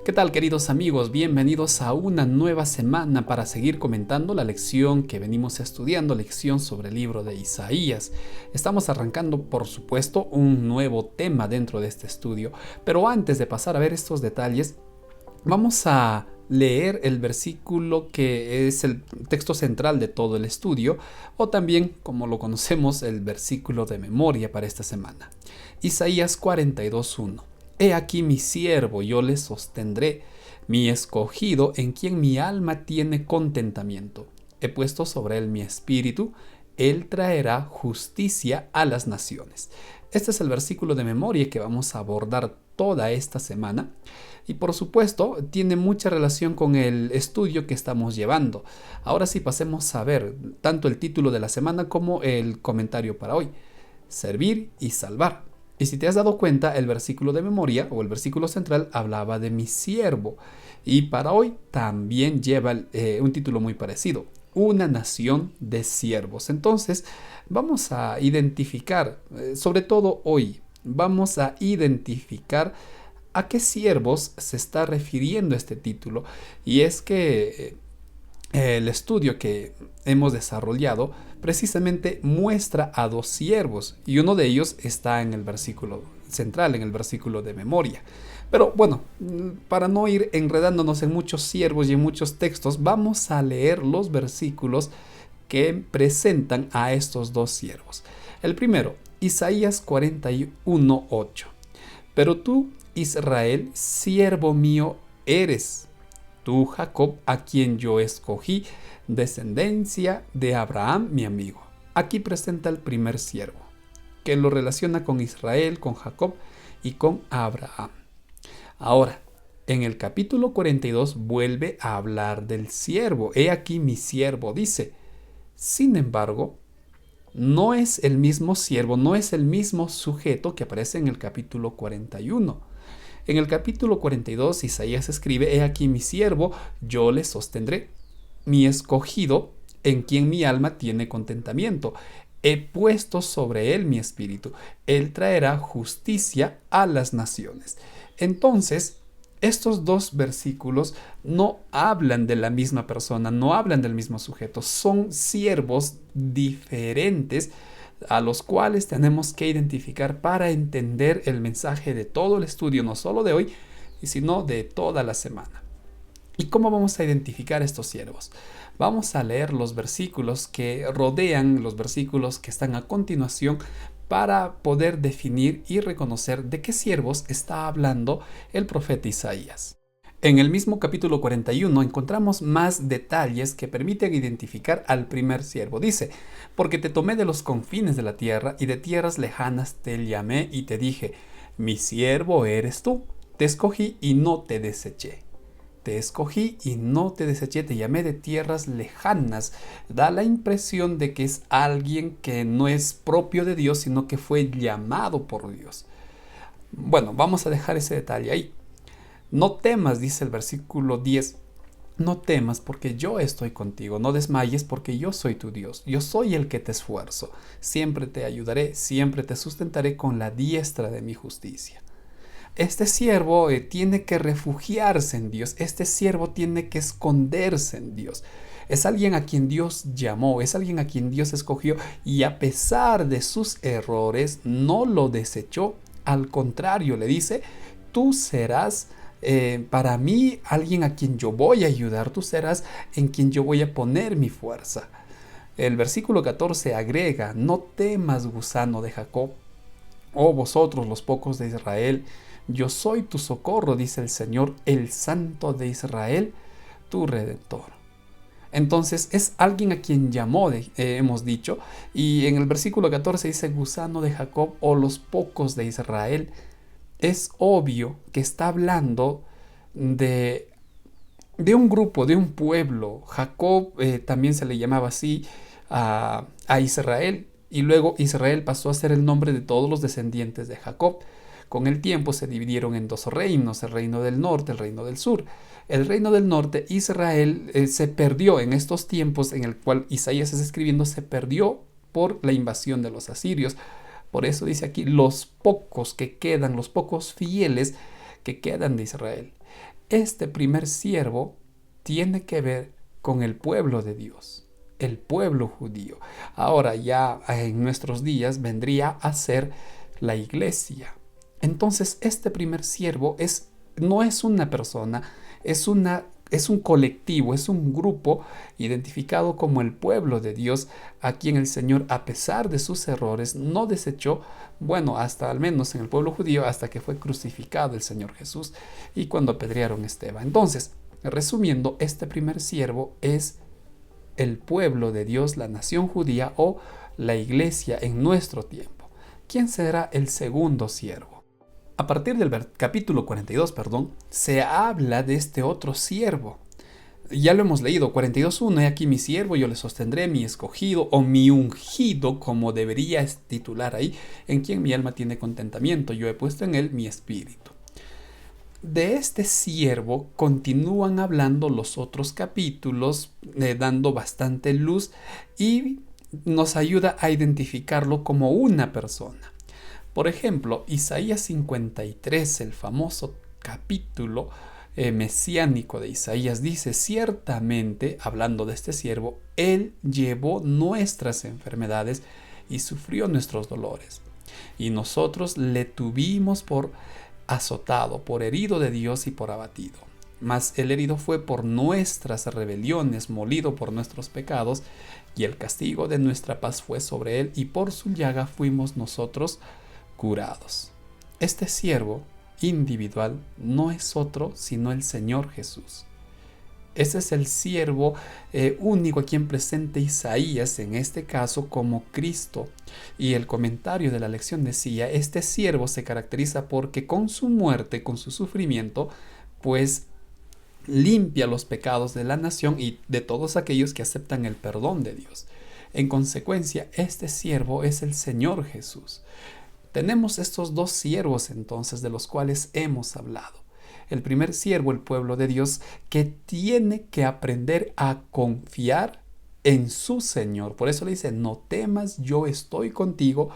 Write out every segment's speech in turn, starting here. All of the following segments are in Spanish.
¿Qué tal, queridos amigos? Bienvenidos a una nueva semana para seguir comentando la lección que venimos estudiando, lección sobre el libro de Isaías. Estamos arrancando, por supuesto, un nuevo tema dentro de este estudio, pero antes de pasar a ver estos detalles, vamos a leer el versículo que es el texto central de todo el estudio, o también, como lo conocemos, el versículo de memoria para esta semana. Isaías 42:1. He aquí mi siervo, yo le sostendré, mi escogido, en quien mi alma tiene contentamiento. He puesto sobre él mi espíritu, él traerá justicia a las naciones. Este es el versículo de memoria que vamos a abordar toda esta semana y por supuesto tiene mucha relación con el estudio que estamos llevando. Ahora sí, pasemos a ver tanto el título de la semana como el comentario para hoy: servir y salvar. Y si te has dado cuenta, el versículo de memoria o el versículo central hablaba de mi siervo. Y para hoy también lleva un título muy parecido: una nación de siervos. Entonces, vamos a identificar, sobre todo hoy, vamos a identificar a qué siervos se está refiriendo este título. Y es que el estudio que hemos desarrollado precisamente muestra a dos siervos y uno de ellos está en el versículo central, en el versículo de memoria. Pero bueno, para no ir enredándonos en muchos siervos y en muchos textos, vamos a leer los versículos que presentan a estos dos siervos. El primero, Isaías 41:8. Pero tú, Israel, siervo mío eres. Tú, Jacob, a quien yo escogí, descendencia de Abraham, mi amigo. Aquí presenta el primer siervo, que lo relaciona con Israel, con Jacob y con Abraham. Ahora, en el capítulo 42 vuelve a hablar del siervo. He aquí mi siervo, dice. Sin embargo, no es el mismo siervo, no es el mismo sujeto que aparece en el capítulo 41. En el capítulo 42, Isaías escribe: He aquí mi siervo, yo le sostendré, mi escogido, en quien mi alma tiene contentamiento. He puesto sobre él mi espíritu, él traerá justicia a las naciones. Entonces, estos dos versículos no hablan de la misma persona, no hablan del mismo sujeto, son siervos diferentes a los cuales tenemos que identificar para entender el mensaje de todo el estudio, no solo de hoy, sino de toda la semana. ¿Y cómo vamos a identificar estos siervos? Vamos a leer los versículos que rodean los versículos que están a continuación para poder definir y reconocer de qué siervos está hablando el profeta Isaías. En el mismo capítulo 41 encontramos más detalles que permiten identificar al primer siervo. Dice: porque te tomé de los confines de la tierra y de tierras lejanas te llamé y te dije, mi siervo eres tú. Te escogí y no te deseché. Te escogí y no te deseché, te llamé de tierras lejanas. Da la impresión de que es alguien que no es propio de Dios, sino que fue llamado por Dios. Bueno, vamos a dejar ese detalle ahí. No temas, dice el versículo 10. No temas porque yo estoy contigo. No desmayes porque yo soy tu Dios. Yo soy el que te esfuerzo. Siempre te ayudaré, siempre te sustentaré con la diestra de mi justicia. Este siervo tiene que refugiarse en Dios. Este siervo tiene que esconderse en Dios. Es alguien a quien Dios llamó, es alguien a quien Dios escogió y a pesar de sus errores no lo desechó. Al contrario, le dice: tú serás para mí alguien a quien yo voy a ayudar, tú serás en quien yo voy a poner mi fuerza. El versículo 14 agrega: no temas, gusano de Jacob, oh vosotros los pocos de Israel, yo soy tu socorro, dice el Señor, el Santo de Israel, tu Redentor. Entonces es alguien a quien llamó, hemos dicho, y en el versículo 14 dice: gusano de Jacob o los pocos de Israel. Es obvio que está hablando de un grupo, de un pueblo. Jacob también se le llamaba así a Israel, y luego Israel pasó a ser el nombre de todos los descendientes de Jacob. Con el tiempo se dividieron en dos reinos: el reino del norte, el reino del sur. El reino del norte, Israel, se perdió en estos tiempos en el cual Isaías está escribiendo, se perdió por la invasión de los asirios. Por eso dice aquí: los pocos que quedan, los pocos fieles que quedan de Israel. Este primer siervo tiene que ver con el pueblo de Dios, el pueblo judío. Ahora ya en nuestros días vendría a ser la iglesia. Entonces este primer siervo no es una persona, es un colectivo, es un grupo identificado como el pueblo de Dios, a quien el Señor, a pesar de sus errores, no desechó, bueno, hasta al menos en el pueblo judío, hasta que fue crucificado el Señor Jesús y cuando apedrearon a Esteban. Entonces, resumiendo, este primer siervo es el pueblo de Dios, la nación judía o la iglesia en nuestro tiempo. ¿Quién será el segundo siervo? A partir del capítulo 42, se habla de este otro siervo. Ya lo hemos leído, 42.1, he aquí mi siervo, yo le sostendré, mi escogido o mi ungido, como debería titular ahí, en quien mi alma tiene contentamiento, yo he puesto en él mi espíritu. De este siervo continúan hablando los otros capítulos, dando bastante luz y nos ayuda a identificarlo como una persona. Por ejemplo, Isaías 53, el famoso capítulo mesiánico de Isaías, dice: ciertamente, hablando de este siervo, él llevó nuestras enfermedades y sufrió nuestros dolores. Y nosotros le tuvimos por azotado, por herido de Dios y por abatido. Mas el herido fue por nuestras rebeliones, molido por nuestros pecados, y el castigo de nuestra paz fue sobre él, y por su llaga fuimos nosotros curados. Este siervo individual no es otro sino el Señor Jesús. Ese es el siervo único a quien presenta Isaías, en este caso como Cristo. Y el comentario de la lección decía: este siervo se caracteriza porque con su muerte, con su sufrimiento, pues limpia los pecados de la nación y de todos aquellos que aceptan el perdón de Dios. En consecuencia, este siervo es el Señor Jesús. Tenemos estos dos siervos entonces de los cuales hemos hablado. El primer siervo, el pueblo de Dios, que tiene que aprender a confiar en su Señor. Por eso le dice: no temas, yo estoy contigo,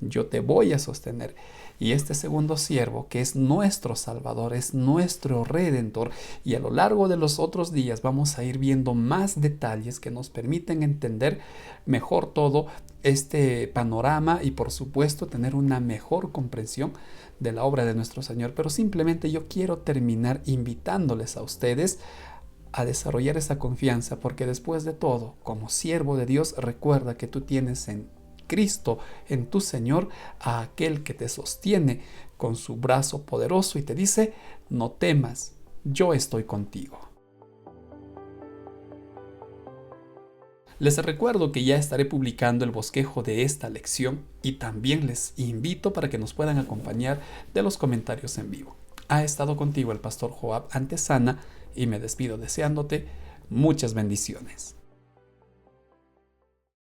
yo te voy a sostener. Y este segundo siervo, que es nuestro Salvador, es nuestro Redentor, y a lo largo de los otros días vamos a ir viendo más detalles que nos permiten entender mejor todo este panorama y por supuesto tener una mejor comprensión de la obra de nuestro Señor. Pero simplemente yo quiero terminar invitándoles a ustedes a desarrollar esa confianza, porque después de todo, como siervo de Dios, recuerda que tú tienes en Cristo, en tu Señor, a aquel que te sostiene con su brazo poderoso y te dice: no temas, yo estoy contigo. Les recuerdo que ya estaré publicando el bosquejo de esta lección y también les invito para que nos puedan acompañar de los comentarios en vivo. Ha estado contigo el pastor Joab Antesana y me despido deseándote muchas bendiciones.